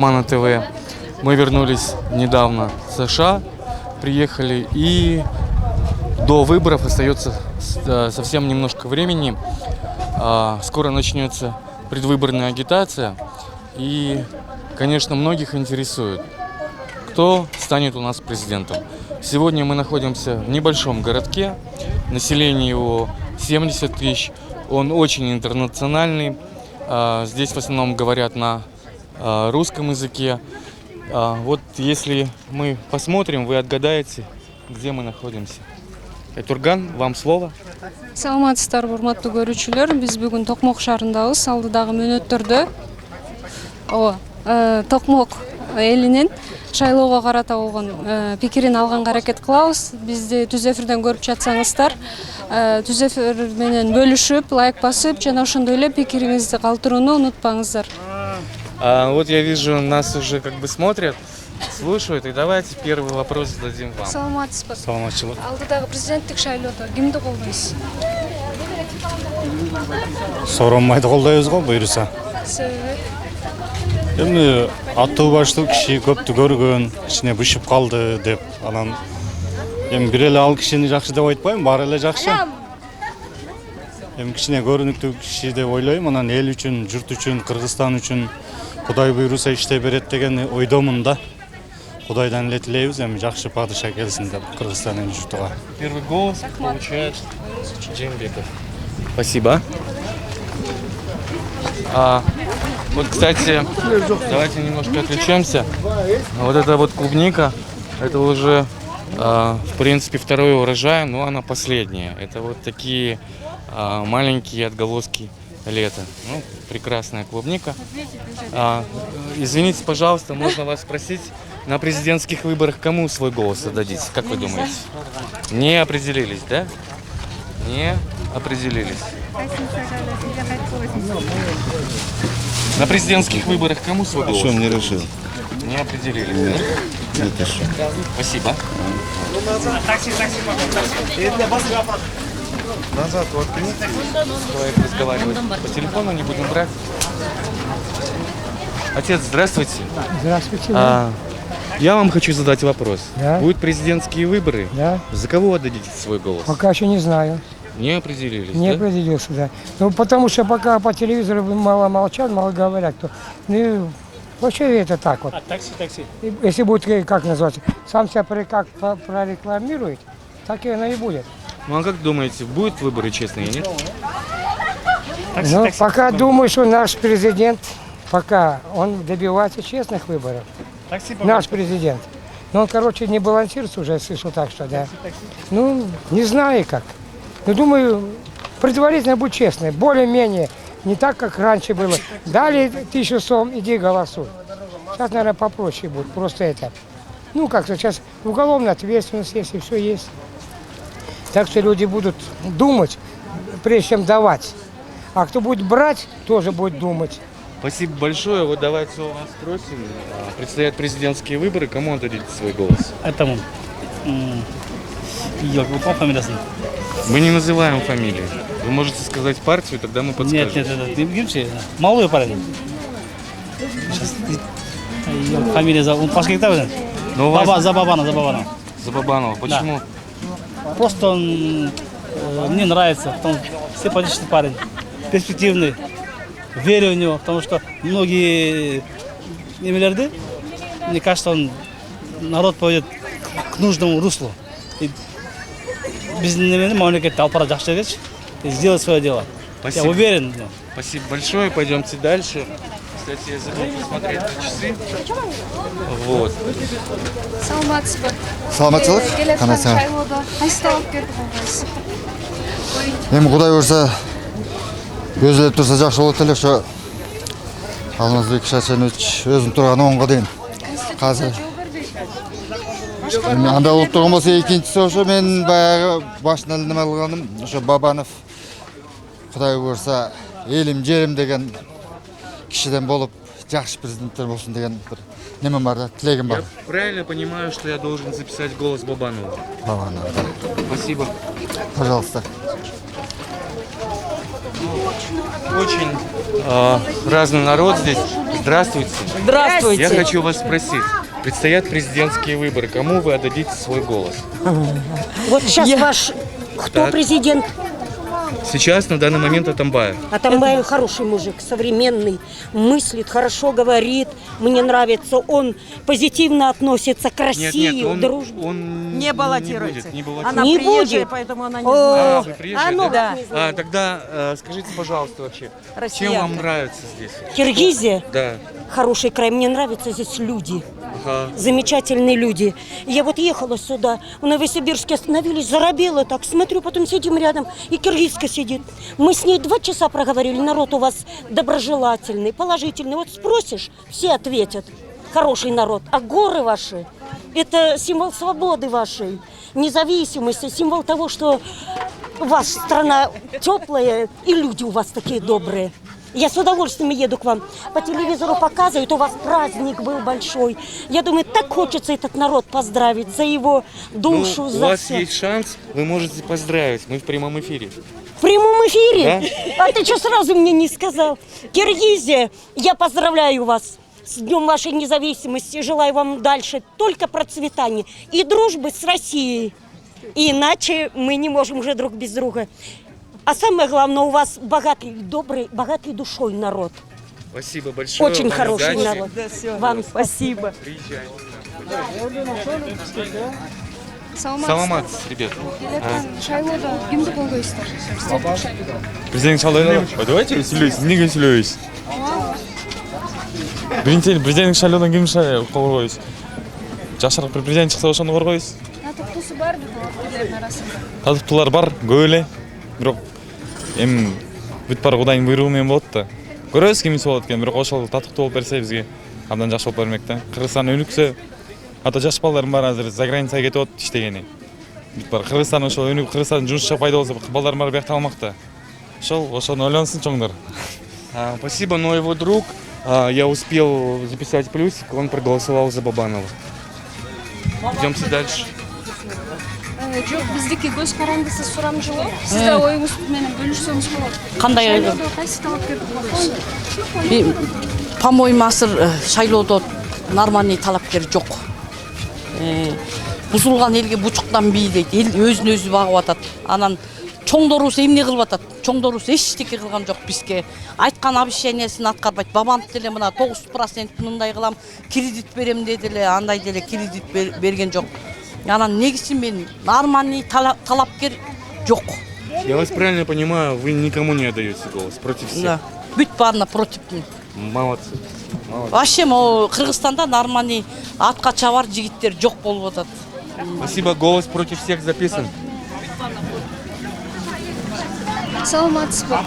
Мана ТВ. Мы вернулись недавно в США, приехали, и до выборов остается совсем немножко времени. Скоро начнется предвыборная агитация, и, конечно, многих интересует, кто станет у нас президентом. Сегодня мы находимся в небольшом городке, население его 70 тысяч, он очень интернациональный, здесь в основном говорят на русском языке. Вот если мы посмотрим, вы отгадаете, где мы находимся. Турган, вам слово. Саламатсыздар, урматтуу көрүүчүлөр. Биз бүгүн Токмок шаарындабыз. Алдыдагы мөөнөттөрдө Токмок элинин шайлоого карата болгон пикирин алганга аракет кылабыз. Бизди түз эфирден көрүп жатсаңыздар, түз эфир менен бөлүшүп, лайк басып, жана ошондой эле пикириңизди калтырууну унутпаңыздар. Вот я вижу, нас уже как бы смотрят, слушают, и давайте первый вопрос зададим вам. Саламатсызбы? Саламатчылык. Алдыдагы президенттик шайлоодо кимди колдойсуз? Сооронбайды колдойбуз го буюрса. Себеби? Эми аттуу баштуу киши көптү көргөн, ичине бышып калды деп, анан эми бир эле ал кишини жакшы деп айтпайм, баары эле жакшы. Эми кичине көрүнүктүү киши деп ойлойм, анан эл үчүн, журт үчүн, Кыргызстан үчүн Кудай буйруса иштей берет деген ойдомун да. Кудайдан эле тилейбиз, эми жакшы падыша келсин деп Кыргызстандын журтуга. Первый голос получает Джембеков. Спасибо. Вот, кстати, давайте немножко отвлечемся. Вот эта вот клубника, это уже, в принципе, второй урожай, но она последняя. Это вот такие маленькие отголоски лета. Ну, прекрасная клубника. Извините, пожалуйста, можно вас спросить, на президентских выборах кому свой голос отдадите? Как вы думаете? Не определились, да? Не определились. На президентских выборах кому свой голос? Еще не решил. Не определились, да? Нет, еще. Спасибо. Назад воткни. Человек разговаривает по телефону, не будем брать. Отец, здравствуйте. Здравствуйте. Я вам хочу задать вопрос. Да. Будут президентские выборы. Да. За кого отдадите свой голос? Пока еще не знаю. Не определились, Не да? определился, да. Ну, потому что пока по телевизору мало молчат, мало говорят, то вообще это так вот. Такси. Если будет, как называется, сам себя как прорекламирует, так и оно и будет. Ну а как думаете, будут выборы честные, нет? Пока думаю, что наш президент, пока он добивается честных выборов. Наш президент. Но он, короче, не балансируется уже, я слышал так, что, да. Ну, не знаю как. Но думаю, предварительно будь честный, более-менее, не так, как раньше было. Дали 1000 сом, иди голосуй. Сейчас, наверное, попроще будет, просто это. Ну, как-то сейчас уголовная ответственность есть, и все есть. Так что люди будут думать, прежде чем давать. А кто будет брать, тоже будет думать. Спасибо большое. Вот давайте у вас спросим. Предстоят президентские выборы. Кому отдадите свой голос? Этому. Как фамилиясын? Мы не называем фамилии. Вы можете сказать партию, тогда мы подскажем. Нет, малый парень. Сейчас фамилия он Пашкекта будет. Забабанов. Забабанова. Почему? Просто он мне нравится, потому что симпатичный парень, перспективный. Верю в него, потому что многие миллиарды, мне кажется, он народ поведет к нужному руслу. И без мамлекетти алпара жакшы келчи и сделать свое дело. Спасибо. Я уверен в нем. Спасибо большое. Пойдемте дальше. Кстати, я забыл посмотреть на часы. Вот. Саламатсызбы? Саламатчылык. Келаткан шайлоодо кайсы талап келди колдойсуз? Эми Кудай буюрса өзүлөп турса жакшы болот эле, ошо Алмазбек Шаченович өзүнүн турган оңго дейм. Азыр эми андай болуп турган болсо, экинчиси ошо мен баягы башынан неме кылганым, ошо Бабанов Кудай буюрса элим жерим деген кишиден болуп жакшы президенттер болсун деген бир немем бар да, тилегим бар. Я правильно понимаю, что я должен записать голос Бабанова? Бабанов. Спасибо. Пожалуйста. Очень разный народ здесь. Здравствуйте. Здравствуйте. Я хочу вас спросить. Предстоят президентские выборы. Кому вы отдадите свой голос? Вот сейчас ваш кто Так. президент? Сейчас, на данный момент, Атамбаев. Атамбаев хороший мужик, современный, мыслит, хорошо говорит, мне нравится, он позитивно относится к России, он, дружбе. он Не баллотируется. Не будет, Она Не приезжая, будет. поэтому она не О, знает. вы приезжие, ну да? да. Тогда скажите, пожалуйста, вообще, чем Россиянка. вам нравится здесь? Киргизия, Да. хороший край, мне нравятся здесь люди. Ага. Замечательные люди. Я вот ехала сюда, в Новосибирске остановились, заробела так, смотрю, потом сидим рядом, и киргизка сидит. Мы с ней 2 часа проговорили, народ у вас доброжелательный, положительный. Вот спросишь, все ответят, хороший народ. А горы ваши, это символ свободы вашей, независимости, символ того, что у вас страна теплая, и люди у вас такие добрые. Я с удовольствием еду к вам. По телевизору показывают, у вас праздник был большой. Я думаю, так хочется этот народ поздравить за его душу, У за вас все. есть шанс, вы можете поздравить. Мы в прямом эфире. В прямом эфире? А ты что сразу мне не сказал? Киргизия, я поздравляю вас с Днем вашей независимости. Желаю вам дальше только процветания и дружбы с Россией. Иначе мы не можем уже друг без друга. А самое главное, у вас богатый, добрый, богатый душой народ. Спасибо большое. Очень вам хороший удачи. народ. Вам спасибо. Приезжайте. Саламат. Саламат, ребят. Шайлоодо кимди колдойсуздар? Президент шайлоодо давайте сүйлөйсүз, эмнеге сүйлөбөйсүз? Биринчиден президент шайлоодон ким кол койбойсуз? Жашыраак бир президент чыкса ошону коргойбуз. Татыктуусу барбы талапкерлердин арасында? Татыктуулар бар, көп эле. Бирок эми бүт баары Кудайдын буйругу менен болот да. Көрөбүз кимиси болот экен, бирок ошол таттыктуу болуп берсе бизге абдан жакшы болуп бермек да. Кыргызстан өнүксө, ата жаш балдардын баары азыр за границага кетип атат иштегени. Бүт баары Кыргызстан ошол өнүгүп, Кыргызстандын жумушу пайда болсо, балдардын баары биякта калмак да. Ошону ойлонсун чоңдор. Спасибо, но его друг, я успел записать плюсик, он проголосовал за Бабанова. Идемте дальше. Жок, биздики көз карандысы сурамжылоо. Сиз да оюңуз менен бөлүшсөңүз болот. Кандай ой? Шайлоодо кайсы талапкерди колдойсуз? По-моему, азыр шайлоодо нормальный талапкер жок. Бузулган элге бучуктан бий дейт. Эл өзүн өзү багып атат. Анан чоңдорубуз эмне кылып атат? Чоңдорубуз эчтеке кылган жок бизге. Айткан обещаниясын аткарбайт. Бабанов деле мына 9% мындай кылам, кредит берем деди эле, андай деле кредит берген жок. Анан негизи мен нормальный талапкер жок. Я вас правильно понимаю, вы никому не отдаете голос, против всех? Да. Бүт баарына против. Молодцы. Вообще, Кыргызстанда нормальный атка чабар жигиттер жок болуп атат. Спасибо, голос против всех записан. Саламатсызбы?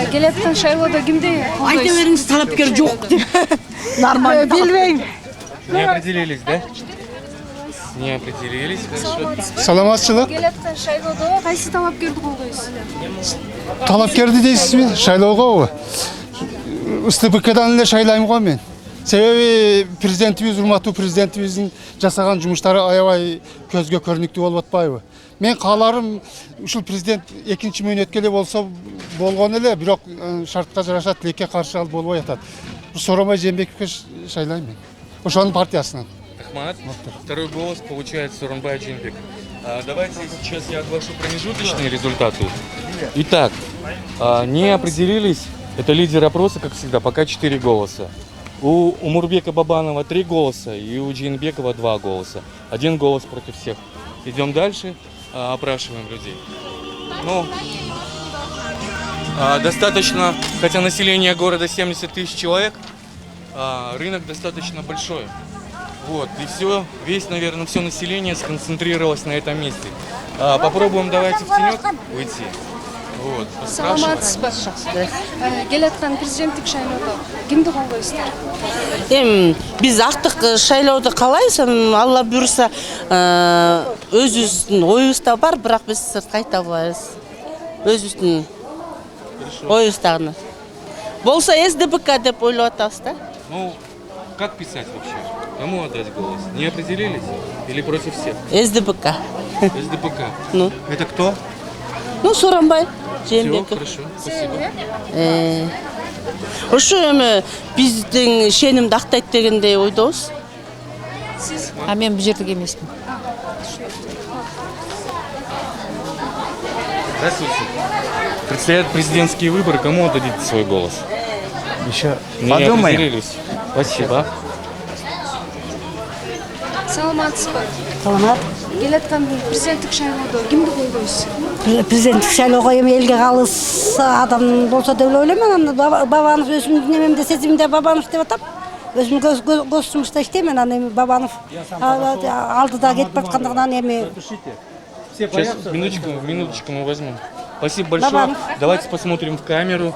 Келаткан шайлоодо кимди Айта колдойсуз? бериңиз, талапкер жок деп. Нормально. Билбейм. Не определились, да? Не определились, хорошо. Саламатчылык. Келаткан шайлоодо кайсы талапкерди колдойсуз? Талапкерди дейсизби? Шайлоого. СТБКдан эле шайлайм го мен. Себеби президентибиз, урматтуу президентибиздин жасаган жумуштары аябай көзгө көрүнүктүү болуп атпайбы? Мен кааларым ушул президент экинчи мөөнөткө эле болсо болгон эле, бирок шартка жараша тилекке каршы алып болбой атат. Сооронбай Жээнбековге шайлайм мен. Ошонун партиясынан. Ахмат, второй голос получает Сооронбай Жээнбеков. Давайте сейчас я оглашу промежуточные результаты. Итак, не определились, это лидер опроса, как всегда, пока 4 голоса. У Умурбека Бабанова 3 голоса и у Жээнбекова 2 голоса. 1 голос против всех. Идем дальше, опрашиваем людей. Ну, достаточно, хотя население города 70 тысяч человек, рынок достаточно большой. Вот, и все, наверное, все население сконцентрировалось на этом месте. Попробуем, давайте в тенек уйти. Вот, Саламатсызбы? Келаткан президенттик шайлоодо кимди колдойсуздар? Биз актык шайлоодо каалайбыз, Алла буйруса өзүбүздүн оюбузда бар, бирок биз сыртка айта албайбыз. Өзүбүздүн оюбуздагыны. Болсо СДБК деп ойлоп атабыз да. Ну, как писать вообще? Кому отдать голос? Не определились? Или против всех? СДБК. СДПК. Ну. Это кто? Ну, Сооронбай Все, Жээнбеков. хорошо, спасибо. Ошо эми биздин шеним актайт дегендей ойдобуз. А мен бул жердеги эмесмин. Здравствуйте. Предстоят президентские выборы. Кому отдадите свой голос? Еще Не подумаем. определились. Спасибо. саламатсызбы? Саламат. Келаткан президенттик шайлоодо кимди колдойсуз? Президенттик шайлоого эми элге калыс адам болсо деп эле ойлойм. Анан Бабанов өзүмдүн немемде сезимде Бабанов деп атам. Өзүм көз жумушта иштейм. Анан эми Бабанов алдыда кетип бараткандыгынан эми Сейчас, минуточку мы возьмем. Спасибо большое. Бабанов. Давайте посмотрим в камеру.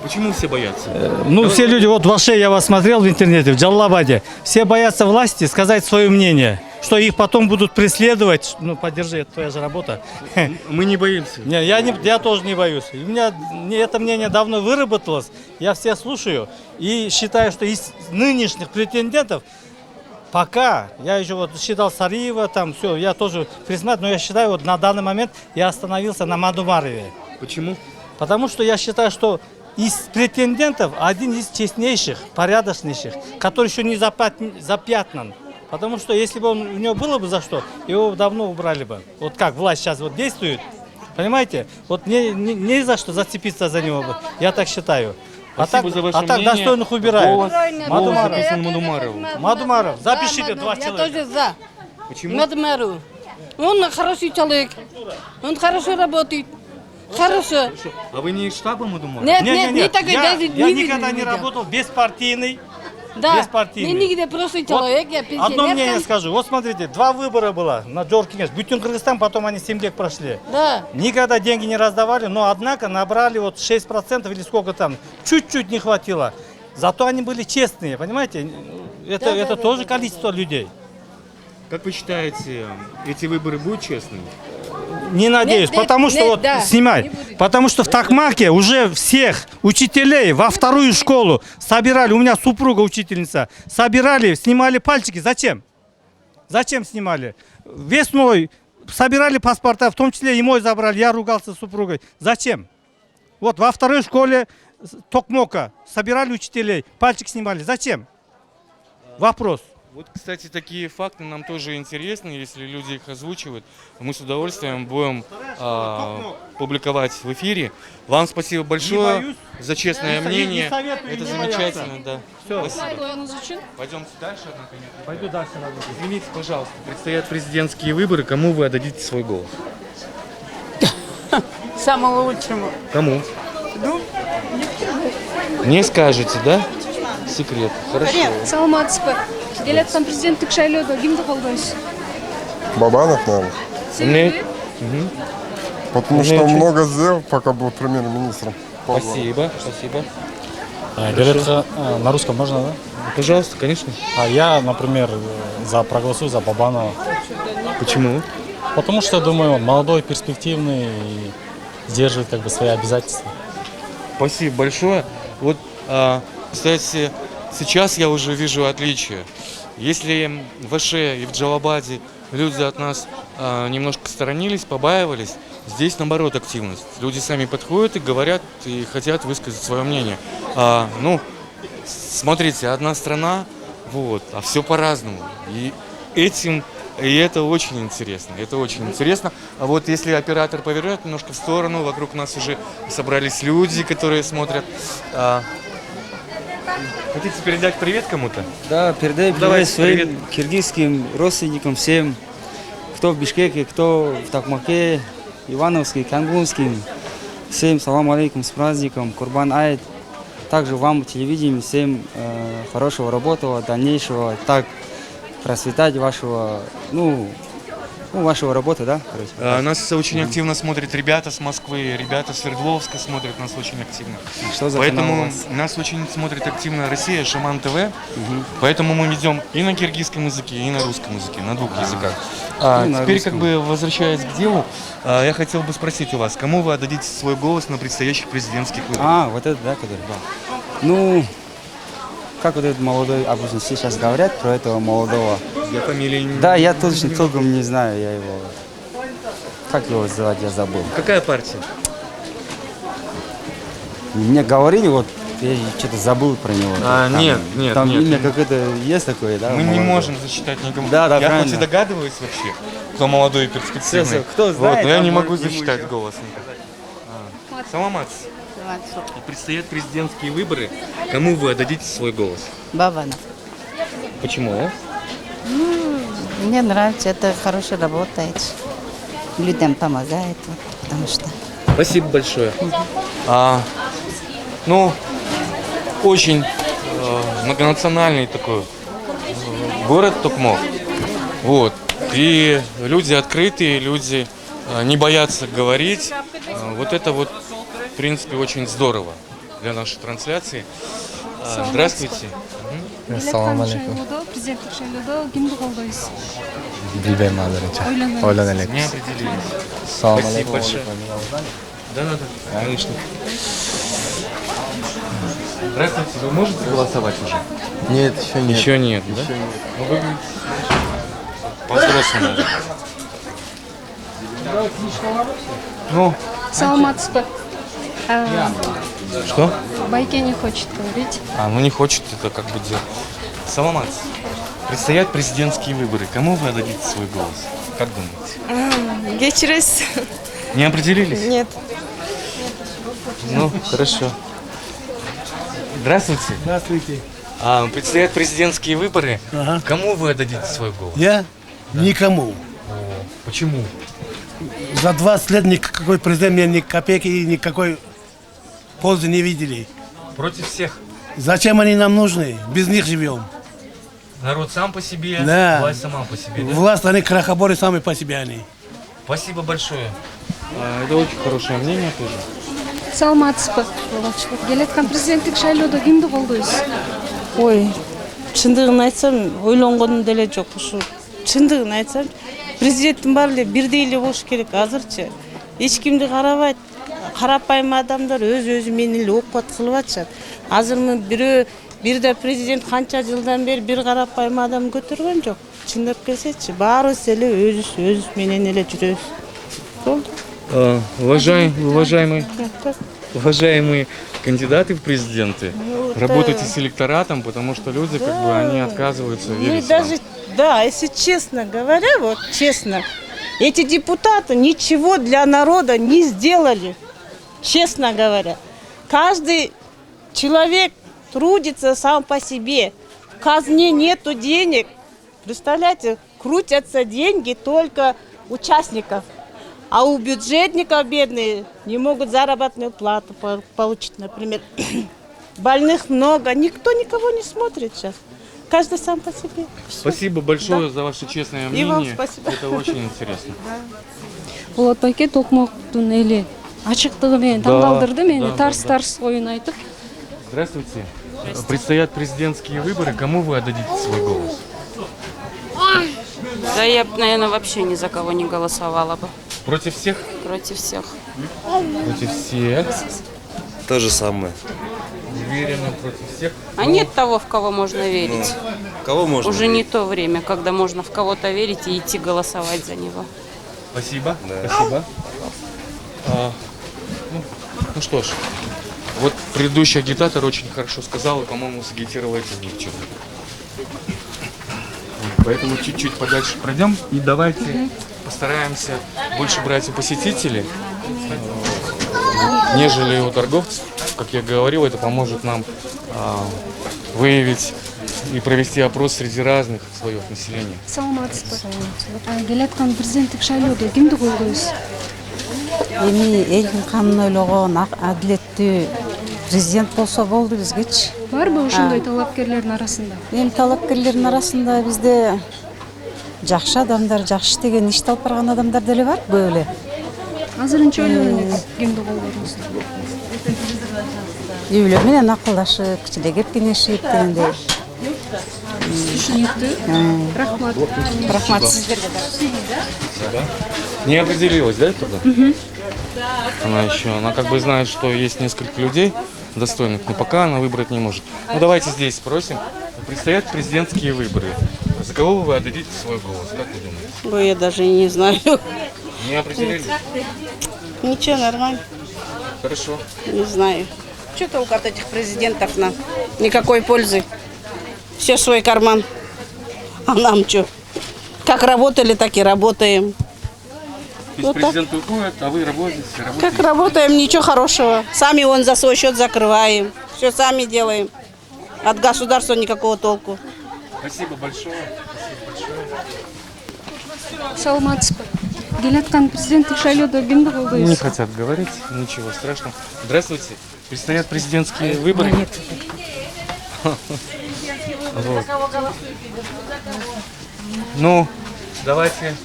Почему все боятся? Ну, все люди, вот ваше, я вас смотрел в интернете, в Джалалабаде, все боятся власти сказать свое мнение, что их потом будут преследовать. Ну, поддержи, это твоя же работа. Мы не боимся. Не, я тоже не боюсь. У меня это мнение давно выработалось, я все слушаю и считаю, что из нынешних претендентов пока, я еще вот считал Сариева, там все, я тоже признать, но я считаю, вот на данный момент я остановился на Мадумарове. Почему? Потому что я считаю, что из претендентов один из честнейших, порядочнейших, который еще не запятнан. Потому что если бы у него было бы за что, его давно убрали бы. Вот как власть сейчас вот действует, понимаете? Вот не за что зацепиться за него. Я так считаю. Спасибо за ваше мнение. достойных убирают. Голос записан Мадумарову. Мадумаров, запишите 2 человека. Я тоже за. Почему? Мадумаров. Он хороший человек. Он хорошо работает. Хорошо. А вы не из штаба Мадумарова? Нет, не такой даже Я никогда не работал беспартийный. Да, беспартийный. не нигде просто человек, я пенсионер. Одно мнение скажу. Вот смотрите, 2 выбора было на Джоркинес. Бүтін Кыргызстан, потом они 7 лет прошли. Да. Никогда деньги не раздавали, но однако набрали вот 6% или сколько там. Чуть-чуть не хватило. Зато они были честные, понимаете? Это тоже количество людей. Как вы считаете, эти выборы будут честными? Не надеюсь, потому что вот снимай. Потому что в Токмаке уже всех учителей во 2-ю школу собирали. У меня супруга учительница. Собирали, снимали пальчики. Зачем? Зачем снимали? Весной собирали паспорта, в том числе и мой забрали. Я ругался с супругой. Зачем? Вот во 2-й школе Токмока собирали учителей, пальчик снимали. Зачем? Вопрос. Вот, кстати, такие факты нам тоже интересны, если люди их озвучивают. Мы с удовольствием будем публиковать в эфире. Вам спасибо большое за честное мнение. Это замечательно, да. Спасибо. Пойдемте дальше, наконец. Пойду дальше. Извините, пожалуйста, предстоят президентские выборы. Кому вы отдадите свой голос? Самому лучшему. Кому? Не скажете, да? Секрет. Хорошо. саламатсызбы? Келаткан президенттик шайлоодо кимди колдойсуз? Бабанов, наверное. Мне- Потому что он много сделал, пока был премьер-министром. Спасибо, спасибо. На русском можно, да? Пожалуйста, конечно. А я, например, проголосую за Бабанова. Почему? Потому что, думаю, он молодой, перспективный и сдерживает как бы свои обязательства. Спасибо большое. Вот, кстати, сейчас я уже вижу отличия. Если в Аше и в Джалабаде люди от нас немножко сторонились, побаивались, здесь наоборот активность. Люди сами подходят и говорят, и хотят высказать свое мнение. Ну, смотрите, одна страна, вот, а все по-разному. И это очень интересно, это очень интересно. А вот если оператор повернет немножко в сторону, вокруг нас уже собрались люди, которые смотрят. Хотите передать привет кому-то? Да, передай привет своим киргизским родственникам, всем, кто в Бишкеке, кто в Токмаке, Ивановске, Кангунским. Всем салам алейкум, с праздником, Курбан Айд. Также вам, телевидению, всем хорошего работы, дальнейшего, так процветать вашего, вашего работы, да? Короче. Нас очень активно смотрят ребята с Москвы, ребята с Свердловска смотрят нас очень активно. Что за Поэтому нас очень смотрит активно Россия, Шаман ТВ. Поэтому мы ведем и на киргизском языке, и на русском языке, на 2 языках. Теперь, как бы возвращаясь к делу, я хотел бы спросить у вас, кому вы отдадите свой голос на предстоящих президентских выборах? Вот это, да, который? Да. Как вот этот молодой, обычно сейчас говорят про этого молодого. Я фамилии не... Да, я точно толком не знаю, я его... Как его звать, я забыл. Какая партия? Мне говорили, вот я что-то забыл про него. Нет, там нет. имя какое-то есть такое, да? Мы не молодой? можем засчитать никому. Да, Я правильно. хоть и догадываюсь вообще, кто молодой и перспективный. Всё, кто знает, вот, но я а не может, могу ему засчитать еще. голос никак. Саламат. Предстоят президентские выборы. Кому вы отдадите свой голос? Бабана. Почему? Мне нравится, это хорошо работает. Людям помогает, вот, потому что... Спасибо большое. Ну, очень многонациональный такой город Токмок. Вот. И люди открытые, люди не боятся говорить. Вот это вот, в принципе, очень здорово для нашей трансляции. Здравствуйте. Ассаламу алейкум. Президенттик шайлоодо кимди колдойсуз? Билбейм азырынча. Ойлон элек. Не определились. Салам Спасибо алейкум. большое. Да. Конечно. Здравствуйте, вы можете голосовать уже? Нет, еще нет. Еще нет, да? Еще нет. Ну, вы по-взрослому. Ну, Саламатсызбы. что? Байке не хочет говорить. Ну не хочет, это как бы дело. Саламат, предстоят президентские выборы. Кому вы отдадите свой голос? Как думаете? Кечиресиз. Не определились? Нет. Ну, хорошо. Здравствуйте. Здравствуйте. Предстоят президентские выборы. Ага. Кому вы отдадите свой голос? Я? Никому. Почему? За 20 лет никакой президент мне ни копейки и никакой пользы не видели. Против всех. Зачем они нам нужны? Без них живем. Народ сам по себе, Да. власть сама по себе. Да? Власть, они крахоборы сами по себе они. Спасибо большое. Это очень хорошее мнение тоже. Саламатсызбы. Келаткан президенттик шайлоодо кимди колдойсуз? Ой, чындыгын айтсам, ойлонгонум деле жок ушу. Чындыгын айтсам, президенттин баары эле бирдей эле болуш керек азырчы. Эч кимди карабайт. Карапайым адамдар өзү менен эле окпот кылып атышат. Азыр бир да президент канча жылдан бери бир карапайым адам көтөргөн жок. Чындап келсечи, баарыбыз эле өзүбүз менен эле жүрөбүз. Болду. Уважаемые кандидаты в президенты, да. работайте с электоратом, потому что люди, как бы, они отказываются Мы верить даже, вам. да, если честно говоря, вот честно, эти депутаты ничего для народа не сделали, честно говоря. Каждый человек трудится сам по себе, в казне нету денег, представляете, крутятся деньги только участников. А у бюджетников бедные не могут заработную плату получить, например. Больных много, никто никого не смотрит сейчас. Каждый сам по себе. Спасибо большое за ваше честное мнение. И вам спасибо. Это очень интересно. Болот байке Токмоктун эли ачыктыгы менен таң калтырды мени. Тарс оюн айтып. Здравствуйте. Предстоят президентские выборы. Кому вы отдадите свой голос? Да я, наверное, вообще ни за кого не голосовала бы. Против всех? Против всех. Против всех. То же самое. Уверенно против всех. А нет того, в кого можно верить. Кого можно? Уже не то время, когда можно в кого-то верить и идти голосовать за него. Спасибо. Да. Спасибо. Ну что ж, вот предыдущий агитатор очень хорошо сказал и, по-моему, сагитировал этих девчонок. Поэтому чуть-чуть подальше пройдем и давайте постараемся больше брать у посетителей, нежели у торговцев. Как я говорил, это поможет нам выявить и провести опрос среди разных слоев населения. Саламатсызбы. Келаткан президенттик шайлоодо кимди колдойсуз? Эми элдин канын ойлогон, адилеттүү президент болсо болду бизгечи. Барбы ошондой талапкерлердин арасында? Эми талапкерлердин арасында бизде жакшы адамдар, жакшы иштеген, ишти алып барган адамдар деле бар, көп эле. Азырынча ойлонуп элек кимди колдодуңуз? Үй бүлө менен акылдашып, кичилек кеңешип дегендей. Түшүнүктүү. Рахмат. Рахмат сиздерге да. Не определилась, да, туда? Она как бы знает, что есть несколько людей достойных, но пока она выбрать не может. Ну давайте здесь спросим. Предстоят президентские выборы. За кого вы отдадите свой голос? Как вы думаете? Ой, я даже и не знаю. Не определились? Ничего, нормально. Хорошо. Не знаю. Что толку от этих президентов нам? Никакой пользы. Все в свой карман. А нам что? Как работали, так и работаем. То есть президент уходит, а вы работаете? Как работаем, ничего хорошего. Сами вон за свой счет закрываем. Все сами делаем. От государства никакого толку. Спасибо большое. Саламатсызбы. Келаткан президенттик шайлоодо кимди Не колдойсуз? хотят говорить, ничего страшного. Здравствуйте. Предстоят президентские выборы. Вот. Ну, давайте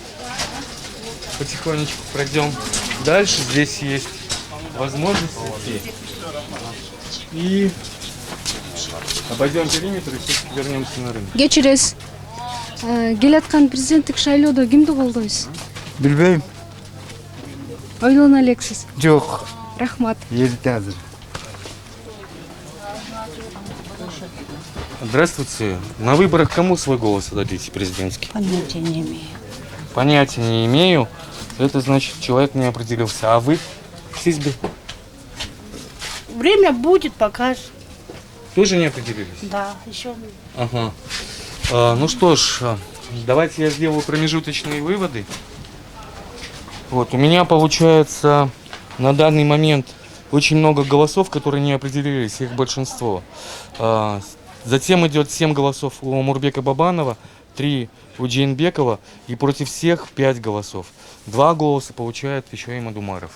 потихонечку пройдем дальше. Здесь есть возможность идти. И обойдем периметр и все-таки вернемся на рынок. Кечиресиз. Келаткан президенттик шайлоодо кимди колдойсуз? Билбейм. Ойлоно элексиз. Жок. Рахмат. Ерте азыр. Здравствуйте. На выборах кому свой голос отдадите, президентский? Понятия не имею. Понятия не имею. Это значит, человек не определился. А вы? Сизбе? Время будет, покажет. Тоже не определились? Да, еще. Ага. Ну что ж, давайте я сделаю промежуточные выводы. Вот, у меня получается на данный момент очень много голосов, которые не определились, их большинство. Затем идет 7 голосов у Омурбека Бабанова, 3 у Джейнбекова и против всех 5 голосов. 2 голоса получает еще и Мадумаров.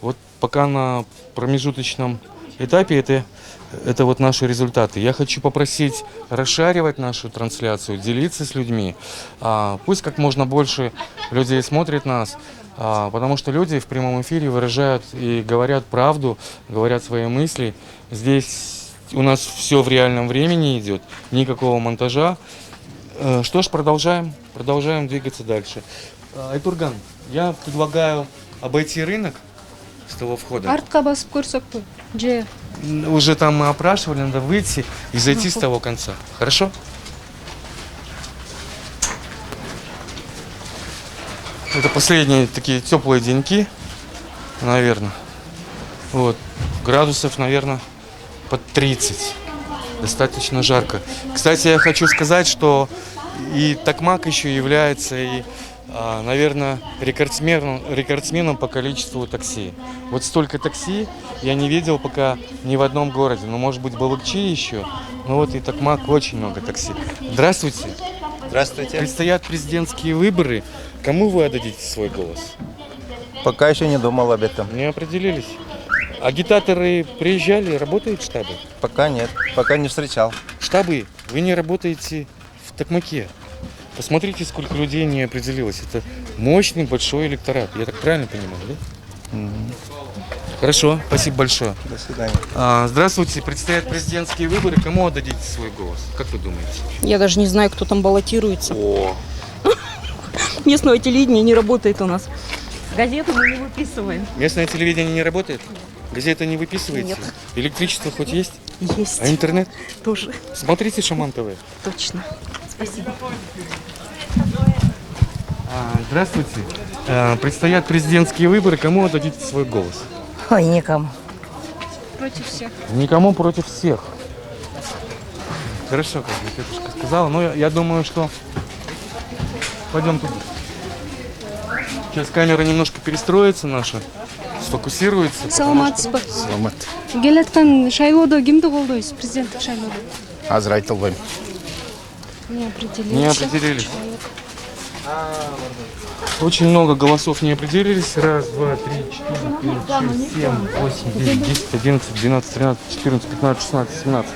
Вот пока на промежуточном этапе это вот наши результаты. Я хочу попросить расшаривать нашу трансляцию, делиться с людьми. Пусть как можно больше людей смотрит нас, потому что люди в прямом эфире выражают и говорят правду, говорят свои мысли. Здесь у нас все в реальном времени идет, никакого монтажа. Что ж, продолжаем двигаться дальше. Айтурган, я предлагаю обойти рынок с того входа. Артка басып көрсөкпү? Же Уже там мы опрашивали, надо выйти и зайти с того конца. Хорошо? Это последние такие теплые деньки, наверное. Вот. Градусов, наверное, под 30. Достаточно жарко. Кстати, я хочу сказать, что и Токмак еще является наверное, рекордсменом по количеству такси. Вот столько такси я не видел пока ни в одном городе. Ну, может быть, Балыкчи еще. Но вот и Токмак очень много такси. Здравствуйте. Здравствуйте. Предстоят президентские выборы. Кому вы отдадите свой голос? Пока еще не думал об этом. Не определились. Агитаторы приезжали, работают штабы? Пока нет, пока не встречал. Штабы? Вы не работаете в Токмаке. Посмотрите, сколько людей не определилось. Это мощный большой электорат. Я так правильно понимаю, да? Хорошо, спасибо большое. До свидания. Здравствуйте. Предстоят президентские выборы. Кому отдадите свой голос? Как вы думаете? Я даже не знаю, кто там баллотируется. О. Местное телевидение не работает у нас. Газету мы не выписываем. Местное телевидение не работает? Газеты не выписываете? Нет. Электричество хоть есть? Есть. А интернет? Тоже. Смотрите Шаман ТВ. Точно. Спасибо. Здравствуйте. Предстоят президентские выборы. Кому отдадите свой голос? Ой, никому. против всех. Никому против всех. Хорошо, как тетушка сказала. Но я думаю, что пойдем туда. Сейчас камера немножко перестроится наша, сфокусируется. Саламатсызбы. Саламат. Келаткан шайлоодо кимди колдойсуз? Президенттик шайлоодо. Азыр айта албайм. Не определились. Не определились. Очень много голосов не определились. Раз, два, три, четыре, пять, шесть, семь, восемь, девять, 10, 11, 12, 13, 14, 15, 16, 17.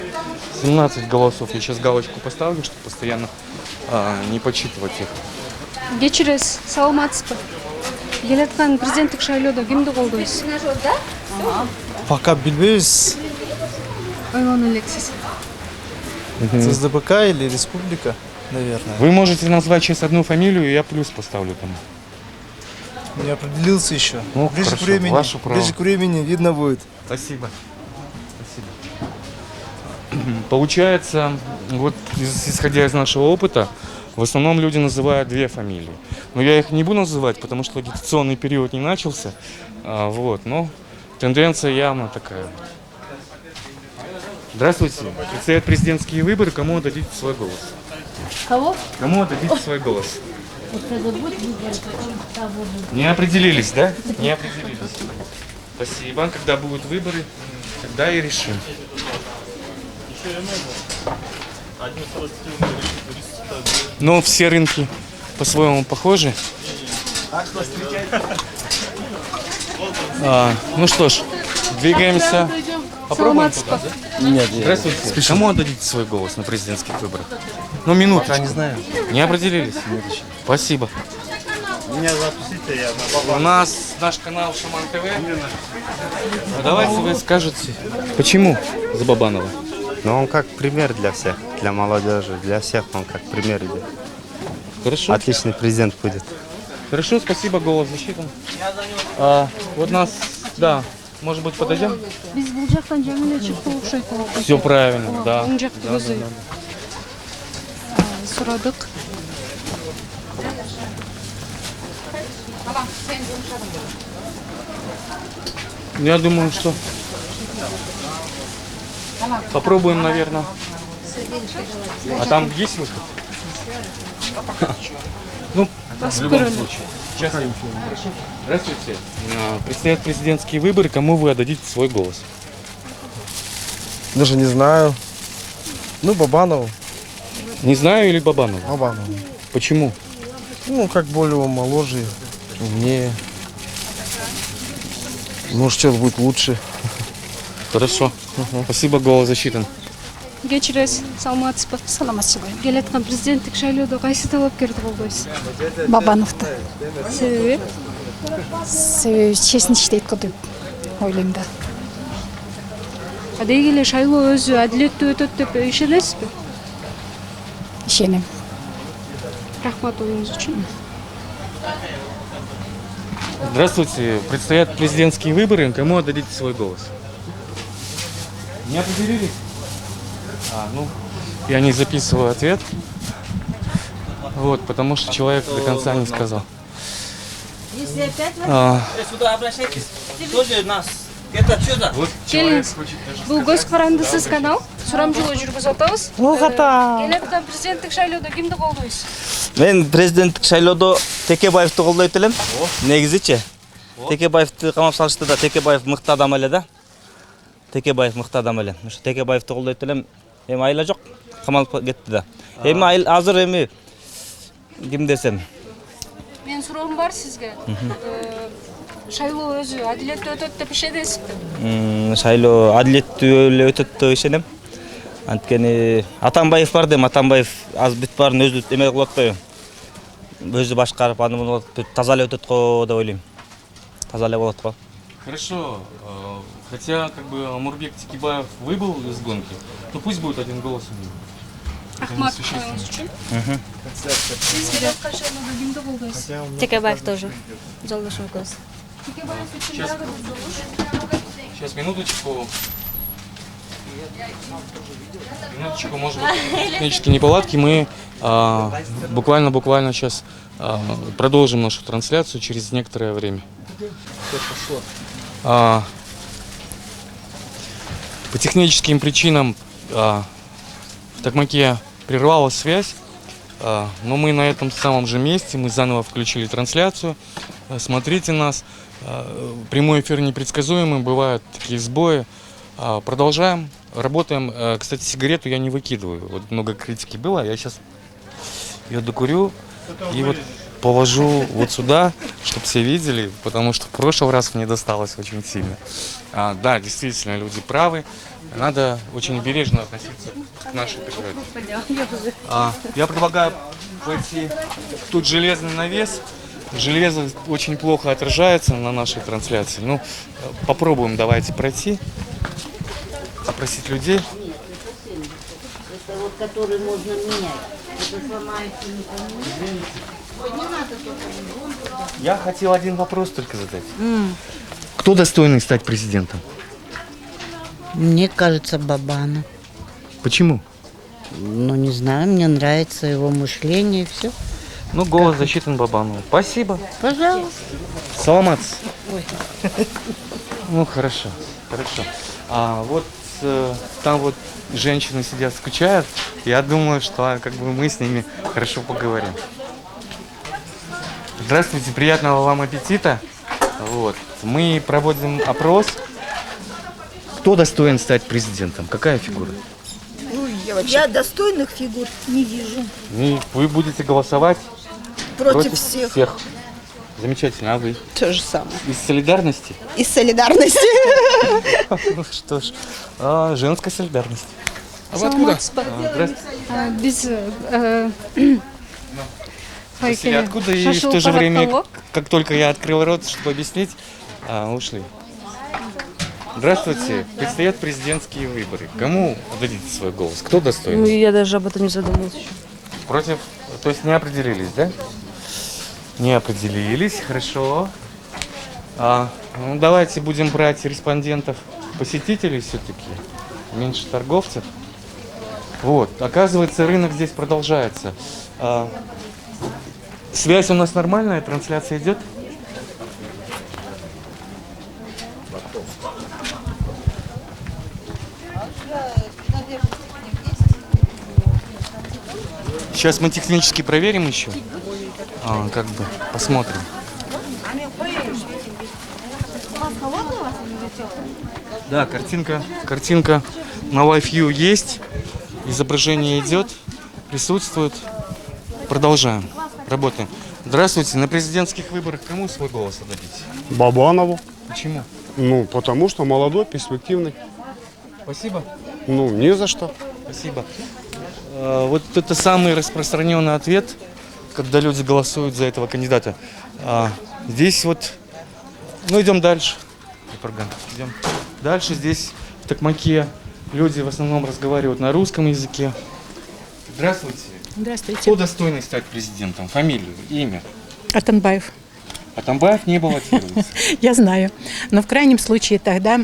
17 голосов. Я сейчас галочку поставлю, чтобы постоянно не подсчитывать их. Кечиресиз, саламатсызбы. Келаткан президенттик шайлоодо кимди колдойсуз? Пока билбейбиз. Ойлонуп элексиз. ЦСДБК или республика, наверное. Вы можете назвать сейчас одну фамилию, и я плюс поставлю там. Не определился еще. Ну, ближе хорошо, к времени. ваше право. Ближе к времени видно будет. Спасибо. Получается, вот исходя из нашего опыта, в основном люди называют две фамилии. Но я их не буду называть, потому что агитационный период не начался. Вот, но тенденция явно такая. Здравствуйте. Предстоят президентские выборы. Кому отдадите свой голос? Кого? Кому отдадите свой голос? Не определились, да? Не определились. Спасибо. Когда будут выборы, тогда и решим. Но все рынки по-своему похожи. Ну что ж, двигаемся. Попробуем туда, да? Нет, Здравствуйте. Кому отдадите свой голос на президентских выборах? Ну, минуту. Пока не знаю. Не определились? Спасибо. Меня запустите, я на У нас наш канал Шаман ТВ. Давайте вы скажете, почему за Бабанова? Но он как пример для всех, для молодежи, для всех он как пример идет. Хорошо. Отличный президент будет. Хорошо, спасибо, голос засчитан. Вот нас, да, может быть, подойдем? Все правильно, да. Сурадык. Я думаю, что попробуем, наверное. А там есть выход? Ну, в любом случае. Сейчас. Здравствуйте. Предстоят президентские выборы. Кому вы отдадите свой голос? Даже не знаю. Ну, Бабанову. Не знаю или Бабанову? Бабанову. Почему? Ну, как более моложе, умнее. Может, что-то будет лучше. Хорошо. Спасибо, голос засчитан. Кечиресиз, саламатсызбы? Саламатсызбы. Келаткан президенттик шайлоодо кайсы талапкерди колдойсуз? Бабановду. Себеби? Себеби чечим иштейт го деп ойлойм да. Деги эле шайлоо өзү адилеттүү өтөт деп ишенесизби? Ишенем. Рахмат оюңуз үчүн. Здравствуйте. Предстоят президентские выборы. Кому отдадите свой голос? Не определились? Ну, я не записываю ответ. Вот, потому что человек до конца не сказал. Если опять сюда обращайтесь, тоже нас. Это что за? Вот Келиңиз, бул көз карандысыз канал. Сурамжылоо жүргүзүп атабыз. Келаткан президенттик шайлоодо кимди колдойсуз? Мен президенттик шайлоодо Текебаевди колдойт элем. Негизичи. Текебаевди камап салышты да, Текебаев мыкты адам эле да. Текебаев мыкты адам эле. Ошо Текебаевди колдойт элем. Эми айла жок, камалып кетти да. Эми азыр эми ким десем? Менин суроом бар сизге. Шайлоо өзү адилеттүү өтөт деп ишенесизби? Шайлоо адилеттүү эле өтөт деп ишенем. Анткени Атамбаев бар дем, Атамбаев аз бүт баарын өзү эме кылып атпайбы? Өзү башкарып, аны муну таза эле өтөт го деп ойлойм. Таза эле болот го. Хорошо. Хотя, как бы, Амурбек Текебаев выбыл из гонки, то пусть будет один голос у него. Рахмат оюңуз үчүн. Сиз келаткан шайлоодо кимди колдойсуз? Текебаев тоже. Жолдошум көз. Текебаев үчүн дагы бир добуш. Сейчас, минуточку. Минуточку, может быть, технические неполадки. Мы буквально сейчас продолжим нашу трансляцию через некоторое время. По техническим причинам в Токмаке прервалась связь, но мы на этом самом же месте, мы заново включили трансляцию. Смотрите нас. Прямой эфир непредсказуемый, бывают такие сбои. Продолжаем, работаем. Кстати, сигарету я не выкидываю. Вот много критики было, я сейчас ее докурю и вот положу вот сюда, чтобы все видели, потому что в прошлый раз мне досталось очень сильно. Да, действительно, люди правы. Надо очень бережно относиться к нашей природе. Я предлагаю пойти. Тут железный навес. Железо очень плохо отражается на нашей трансляции. Ну, попробуем, давайте пройти. Опросить людей. Это вот который можно менять. Это сломается никому. Я хотел один вопрос только задать. Кто достойный стать президентом? Мне кажется, Бабанов. Почему? Ну, не знаю, мне нравится его мышление и все. Ну, голос засчитан Бабанову. Спасибо. Пожалуйста. Саламат. Ну, хорошо, хорошо. Вот там вот женщины сидят, скучают. Я думаю, что как бы мы с ними хорошо поговорим. Здравствуйте, приятного вам аппетита. Вот. Мы проводим опрос. Кто достоин стать президентом? Какая фигура? Я достойных фигур не вижу. Вы будете голосовать Против всех. Замечательно, а вы? То же самое. Из солидарности? Из солидарности. Ну что ж, женская солидарность. А вы Саламатсызбы. Здравствуйте. Биз Спросили, откуда, и в то же время, как только я открыл рот, чтобы объяснить, ушли. Здравствуйте. Предстоят президентские выборы. Кому отдадите свой голос? Кто достоин? Я даже об этом не задумывалась еще. Против? То есть не определились, да? Не определились, хорошо. Ну, давайте будем брать респондентов, посетителей все-таки. Меньше торговцев. Вот, оказывается, рынок здесь продолжается. Связь у нас нормальная, трансляция идет? Сейчас мы технически проверим еще. Как бы посмотрим. Да, картинка на Wi-Fi есть. Изображение идет, присутствует. Продолжаем. Работаем. Здравствуйте. На президентских выборах кому свой голос отдадите? Бабанову. Почему? Ну, потому что молодой, перспективный. Спасибо. Ну, не за что. Спасибо. Вот это самый распространенный ответ, когда люди голосуют за этого кандидата. Здесь вот, ну идем дальше. Идем дальше. Здесь в Токмаке люди в основном разговаривают на русском языке. Здравствуйте. Здравствуйте. Кто достойный стать президентом? Фамилию, имя? Атамбаев. Атамбаев не баллотируется. Я знаю. Но в крайнем случае тогда...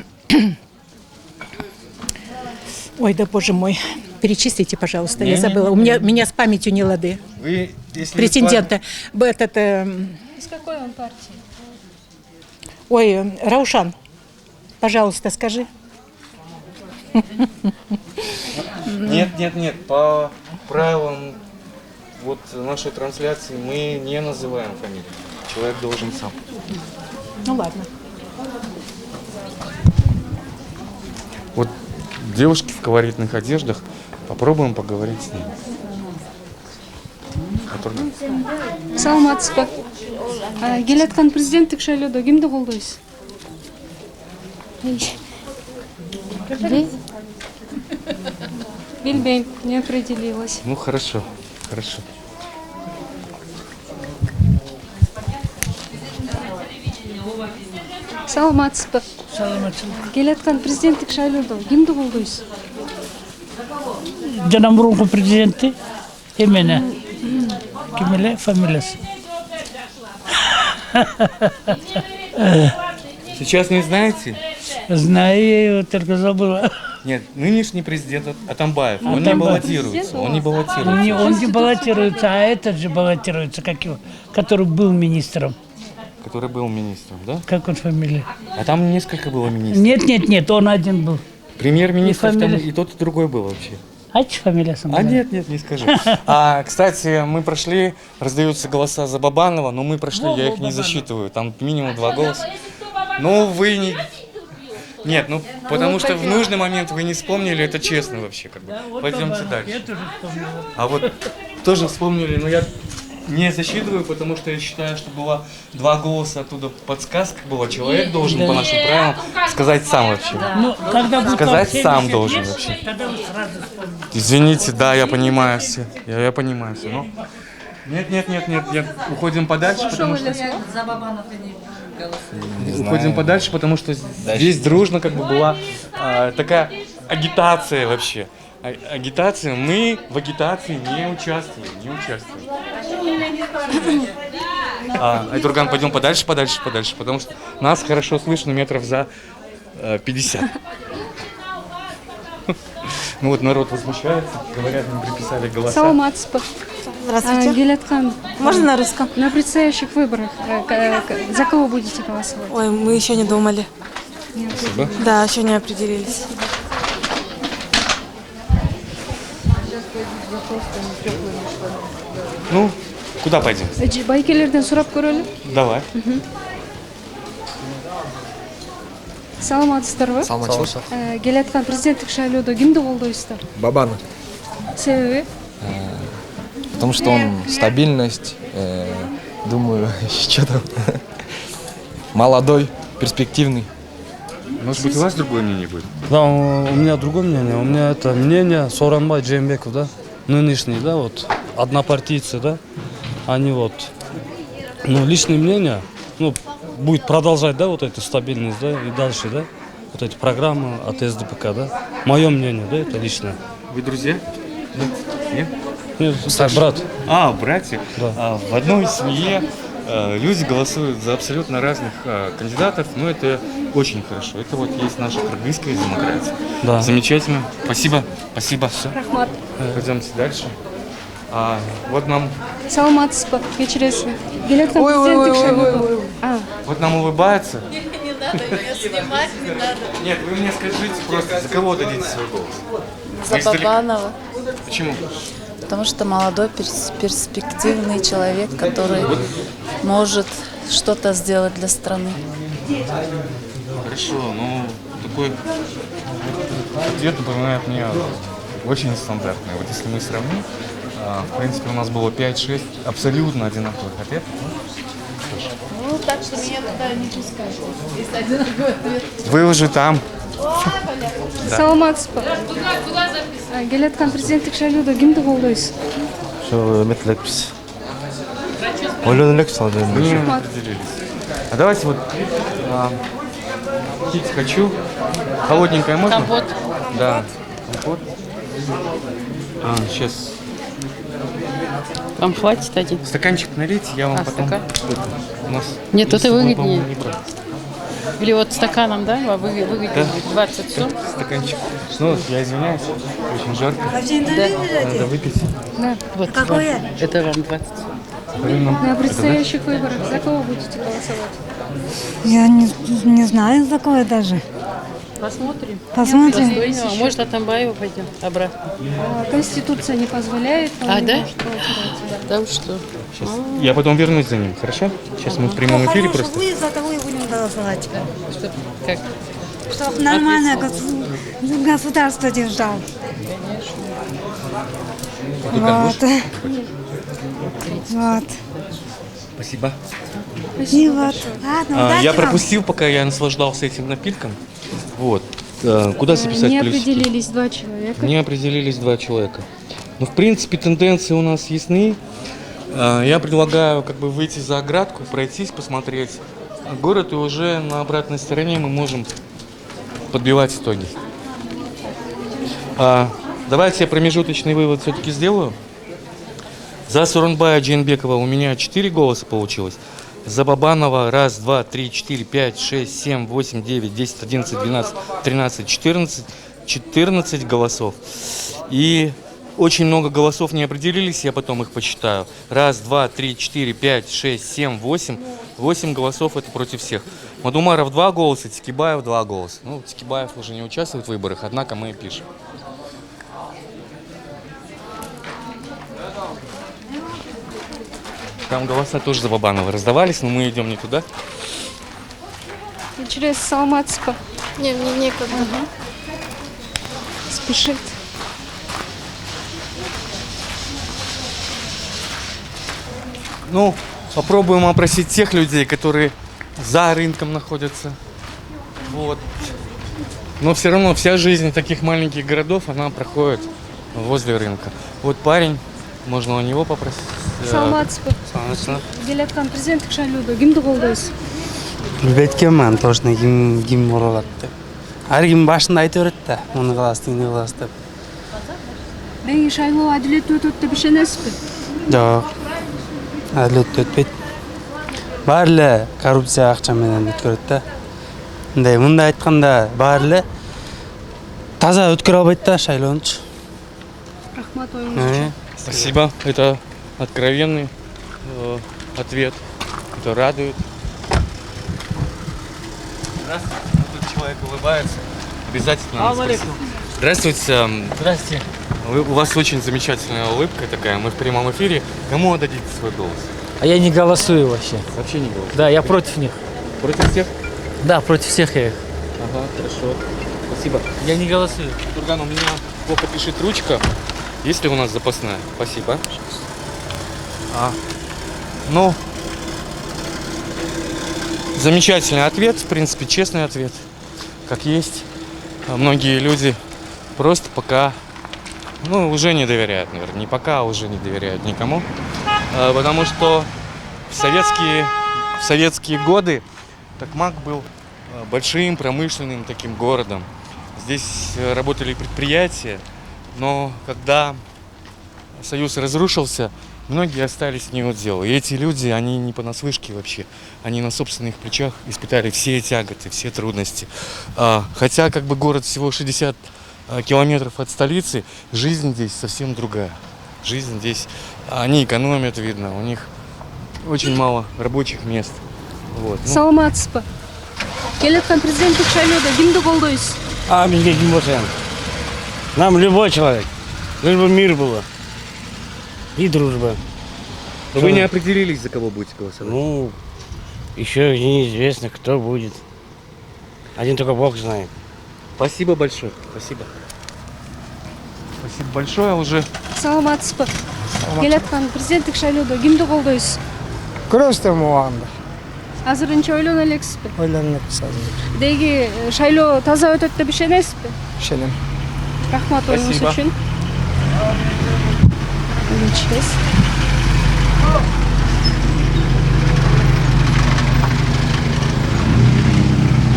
Ой, да боже мой. Перечислите, пожалуйста. Я забыла. У меня с памятью не лады. Вы, если претендента. Из какой он партии? Ой, Раушан, пожалуйста, скажи. Нет. По правилам вот нашей трансляции мы не называем фамилию. Человек должен сам. Ну ладно. Вот девушки в колоритных одеждах. Попробуем поговорить с ними. Саламатсызбы. Келаткан президенттик шайлоодо кимди колдойсуз? Билбейм, не определилась. Ну хорошо. Саламатсызбы. Келаткан президенттик шайлоодо кимди колдойсуз? Жана мурунку президенти эмени ким эле фамилиясы. Сейчас не знаете? Знаю, только забыла. Нет, нынешний президент Атамбаев. Он не баллотируется. Он не баллотируется, а этот же баллотируется, как его, который был министром. Который был министром, да? Как он фамилия? А там несколько было министров. Нет, он один был. Премьер-министр там и тот, и другой был вообще. А что фамилия сама? Нет, не скажу. Кстати, мы прошли, раздаются голоса за Бабанова, но мы прошли, я их не засчитываю. Там минимум 2 голоса. Ну, вы не... Нет, ну, потому что в нужный момент вы не вспомнили, это честно вообще, как бы. Пойдемте дальше. Я тоже вспомнил. А вот тоже вспомнили, но я не засчитываю, потому что я считаю, что было 2 голоса, оттуда подсказка была. Человек должен по нашим правилам сказать сам вообще. Сказать сам должен вообще. Извините, да, я понимаю все. Я понимаю все. Но... Нет. Уходим подальше, потому что... Уходим подальше, потому что здесь дружно как бы была такая агитация вообще. Агитация. Мы в агитации не участвуем. Айтурган, пойдем подальше, потому что нас хорошо слышно метров за 50. Ну вот народ возмущается, говорят, нам приписали голоса. Саламатсызбы. Здравствуйте. Гелеткан. Можно на русском? На предстоящих выборах за кого будете голосовать? Ой, мы еще не думали. Спасибо. Да, еще не определились. Ну, куда пойдем? Байкелерден сурап көрөлү. Давай. Саламатсыздарбы? Саламатчылык. Келаткан президенттик шайлоодо кимди колдойсуздар? Бабаны. Себеби? Потому что он стабильность, думаю, что там, молодой, перспективный. Может быть, у вас другое мнение будет? Да, у меня другое мнение. У меня это мнение Сооронбай Жээнбеков, да, нынешний, да, вот, однопартийцы, да, они вот, ну, личное мнение, ну, будет продолжать, да, вот эту стабильность, да, и дальше, да, вот эти программы от СДПК, да. Мое мнение, да, это личное. Вы друзья? Нет? Нет, брат. Братья. Да. В одной семье люди голосуют за абсолютно разных кандидатов, но это очень хорошо. Это вот есть наша кыргызская демократия. Да. Замечательно. Спасибо. Спасибо. Рахмат. Пойдемте дальше. Вот нам... Саламатсызбы, кечиресиз. Келаткан президенттик шайлоодо. Вот нам улыбается. Не надо ее снимать, не надо. Нет, вы мне скажите просто, за кого дадите свой голос? За Бабанова. Почему? Потому что молодой, перспективный человек, который может что-то сделать для страны. Хорошо, ну такой ответ напоминает мне очень нестандартный. Вот если мы сравним, в принципе, у нас было 5-6 абсолютно одинаковых ответов. Ну, так что меня туда не пускают, если один другой ответ. Вы уже там. Саламатсызбы. Келаткан президенттик шайлоодо кимди колдойсуз? Ошо эмет элекпиз. Ойлону элек Мы определились. А давайте вот пить хочу. Холодненькое можно? Компот. Да. Компот. Сейчас. Вам хватит один? Стаканчик налить, я вам потом... стакан? У нас Нет, это собой, выгоднее. по-моему, не брать. Или вот стаканом, да? Выгоднее. Да. 20 сом. Стаканчик. Ну, я извиняюсь, очень жарко. Да. Надо выпить. Да. Вот, это вам 20 сом. На предстоящих выборах за кого будете голосовать? Я не знаю, за кого даже. Посмотрим. Посмотрим. А может, Атамбаева пойдем обратно. Конституция не позволяет. А, да? Может, Да вы что? Сейчас. Я потом вернусь за ним, хорошо? Сейчас мы в прямом эфире просто. Вы за того и будем голосовать. Что, как? Чтобы нормальное государство держал. Вот. Вот. Спасибо. И вот. Ладно, удачи Я вам. пропустил, пока я наслаждался этим напитком. Вот. Куда записать Не плюсики? определились два человека. Не определились два человека. Ну, в принципе, тенденции у нас ясны. Я предлагаю как бы выйти за оградку, пройтись, посмотреть город, и уже на обратной стороне мы можем подбивать итоги. Давайте я промежуточный вывод все-таки сделаю. За Сооронбая Жээнбекова у меня 4 голоса получилось. За Бабанова 1, 2, 3, 4, 5, 6, 7, 8, 9, 10, 11, 12, 13, 14 голосов. И очень много голосов не определились, я потом их посчитаю. 1, 2, 3, 4, 5, 6, 7, 8. 8 голосов это против всех. Мадумаров 2 голоса, Текебаев 2 голоса. Ну, Текебаев уже не участвует в выборах, однако мы пишем. Там голоса тоже за Бабанова раздавались, но мы идем не туда. Через Саламатсызбы. Не, мне некогда. Спешит. Ну, попробуем опросить тех людей, которые за рынком находятся. Вот. Но все равно вся жизнь таких маленьких городов, она проходит возле рынка. Вот парень, можно у него попросить. Саламатсызбы. Келаткан президенттик шайлоодо кимди колдойсуз? Билбей эткенмин точно ким бола алат деп. Ар ким башында айта берет да, муну кыласыз, тигини кыласыз деп. Мең шайлоо адилеттүү өтөт деп ишенесизби? Жок. Адилеттүү өтпөйт. Баары эле коррупция акча менен өткөрөт да. Мындай айтканда баары эле таза өткөрө албайт да шайлоонучу. Рахмат, оюңуз. Спасибо, это откровенный ответ, это радует. Здравствуйте, тут человек улыбается, обязательно. Здравствуйте. Здрасте. У вас очень замечательная улыбка такая. Мы в прямом эфире. Кому отдадите свой голос? А я не голосую вообще. Вообще не голос. Да, я против них. Против всех? Да, против всех я их. Ага, хорошо. Спасибо. Я не голосую. Турган, у меня плохо пишет ручка. Есть ли у нас запасная? Спасибо. Ну, замечательный ответ, в принципе, честный ответ, как есть. Многие люди просто пока, уже не доверяют, наверное, не пока, а уже не доверяют никому, потому что в советские годы Токмак был большим промышленным таким городом. Здесь работали предприятия, но когда Союз разрушился, многие остались неудел. И эти люди, они не понаслышке вообще. Они на собственных плечах испытали все тяготы, все трудности. Хотя город всего 60 километров от столицы, жизнь здесь совсем другая. Жизнь здесь, они экономят, видно, у них очень мало рабочих мест. Вот. Саламатсыз ба? Келаткан президенттик шайлоодо кимди колдойсуз? Бизге ким болсо нам любой человек. Лишь бы мир было. И дружба. Вы не определились, за кого будете голосовать? Еще неизвестно, кто будет. Один только Бог знает. Спасибо большое. Спасибо. Спасибо большое уже. Саламатсыз ба? Келаткан президенттик шайлоодо кимди колдойсуз? Көрөбүз муганда. Азырынча ойлоно элексизби? Ойлонобуз азыр. Деги шайлоо таза өтөт деп ишенесизби? Ишенем. Рахмат оюңуз Спасибо. үчүн.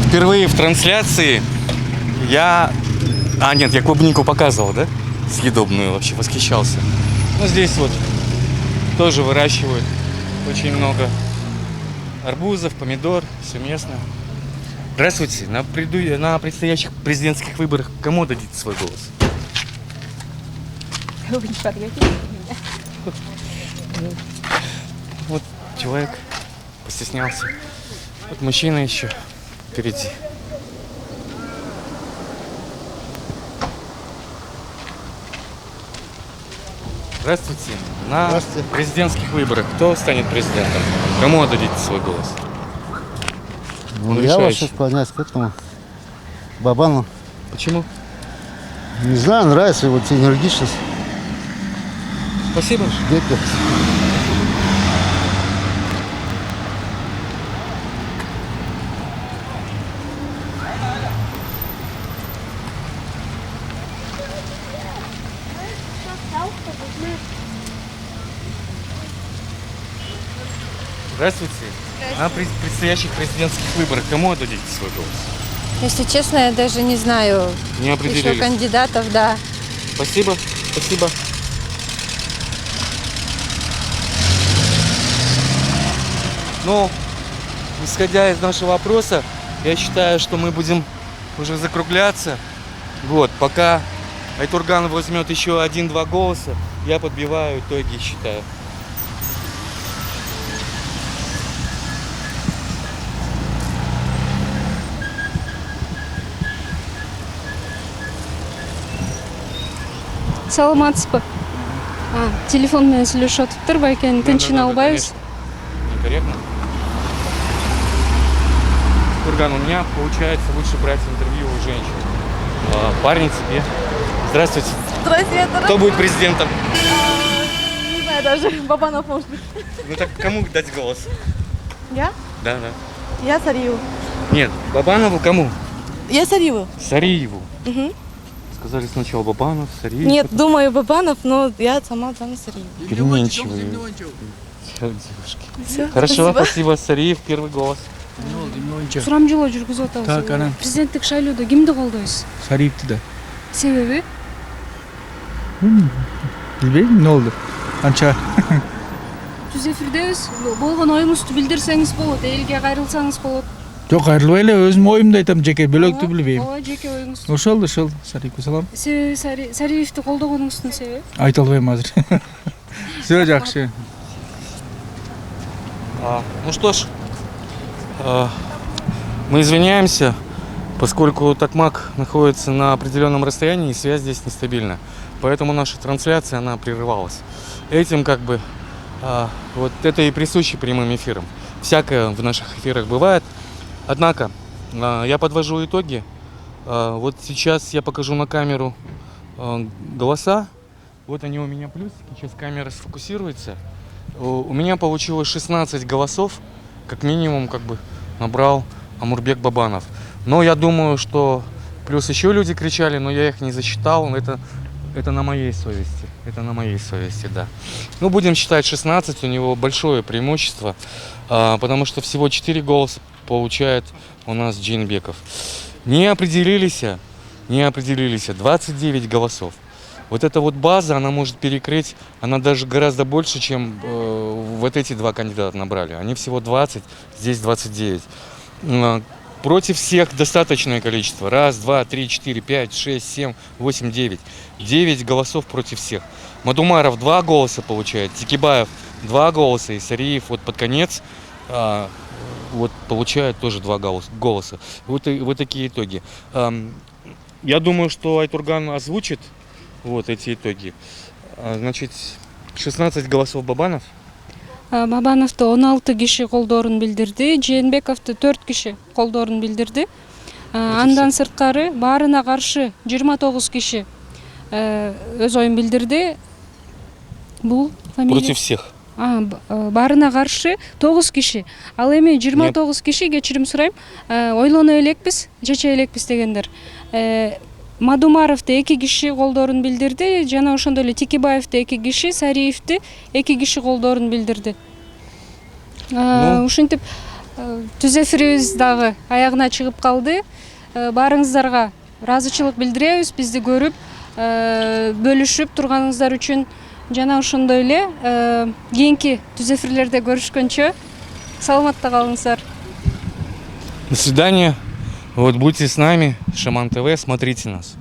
Впервые в трансляции я клубнику показывал, да? Съедобную вообще, восхищался. Здесь вот тоже выращивают очень много арбузов, помидор, все местно. Здравствуйте. На предстоящих президентских выборах кому дадите свой голос? Вы не подготовили меня. Вот человек постеснялся. Вот мужчина еще впереди. Здравствуйте. На президентских выборах кто станет президентом? Кому отдадите свой голос? Я вас сейчас склоняюсь к этому. Бабану. Почему? Не знаю, нравится его энергичность. Спасибо. Здравствуйте. На предстоящих президентских выборах кому отдадите свой голос? Если честно, я даже не знаю. Не определились. Еще кандидатов, да. Спасибо. Спасибо. Исходя из нашего опроса, я считаю, что мы будем уже закругляться. Вот, пока Айтурган возьмет еще 1-2 голоса, я подбиваю итоги и считаю. Саламатсыз ба? Телефон менен сүйлөшүп атыптыр, байкени тынчын албайбыз. Некорректно. Турган, у меня получается лучше брать интервью у женщин. Парень тебе. Здравствуйте. Здравствуйте. Кто будет президентом? Не знаю даже, Бабанов может быть. Так кому дать голос? Я? Да. Я Сариеву. Нет, Бабанову кому? Я Сариеву. Сариеву. Угу. Сказали сначала Бабанов, Сариев. Нет, думаю Бабанов, но я сама Сариева. Переменчивые девушки. Все, Хорошо, спасибо. Сариев, первый голос. Сурамжылоо жүргүзүп атабыз. Президенттик шайлоодо кимди колдойсуз? Сариевди да. Себеби? Билбейм, эмне болду? Канча? Түз эфирдебиз. Болгон оюңузду билдирсеңиз болот, элге кайрылсаңыз болот. Жок, кайрылбай эле өзүмдүн оюмду айтам, жеке бөлөктү билбейм. Ооба, жеке оюңуз. Ошол. Сариевге салам. Себеби Сариевди колдогонуңуздун себеби? Айта албайм азыр. Все жакшы. Ну что ж, мы извиняемся. поскольку Токмак находится на определенном расстоянии, и связь здесь нестабильна. Поэтому наша трансляция, она прерывалась. Этим как бы вот это и присуще прямым эфирам. Всякое в наших эфирах бывает. Однако я подвожу итоги. Вот сейчас я покажу на камеру голоса. Вот они у меня плюсики. Сейчас камера сфокусируется. У меня получилось 16 голосов. Как минимум как бы набрал Амурбек Бабанов. Но я думаю, что плюс еще люди кричали, но я их не засчитал. Это на моей совести. Это на моей совести, да. Ну, будем считать 16. У него большое преимущество. Потому что всего 4 голоса получает у нас Джейнбеков. Не определились 29 голосов. Вот эта вот база, она может перекрыть, она даже гораздо больше, чем вот эти два кандидата набрали. Они всего 20, здесь 29. Против всех достаточное количество. 1, 2, 3, 4, 5, 6, 7, 8, 9. 9 голосов против всех. Мадумаров 2 голоса получает, Текебаев 2 голоса, и Сариев вот под конец вот получает тоже 2 голоса. Вот такие итоги. Я думаю, что Айтурган озвучит вот эти итоги. Значит, 16 голосов Бабанов. Бабановду 16 киши колдоорун билдирди, Жээнбековду 4 киши колдоорун билдирди. Андан сырткары баарына каршы 29 киши өз оюн билдирди. Бул фамилия Против всех. Баарына каршы 9 киши. Ал эми 29 киши, кечирим сурайм, ойлоно элекпиз, чече элекпиз дегендер. Мадумаровду 2 киши колдоорун билдирди, жана ошондой эле Текебаевду 2 киши, Сариевду 2 киши колдоорун билдирди. Ушинтип түз эфирибиз дагы аягына чыгып калды. Баарыңыздарга ыраазычылык билдиребиз, бизди көрүп, бөлүшүп турганыңыздар үчүн. Жана ошондой эле кийинки түз эфирлерде көрүшкөнчө саламатта калыңыздар. До свидания. Вот будьте с нами, Шаман ТВ, смотрите нас.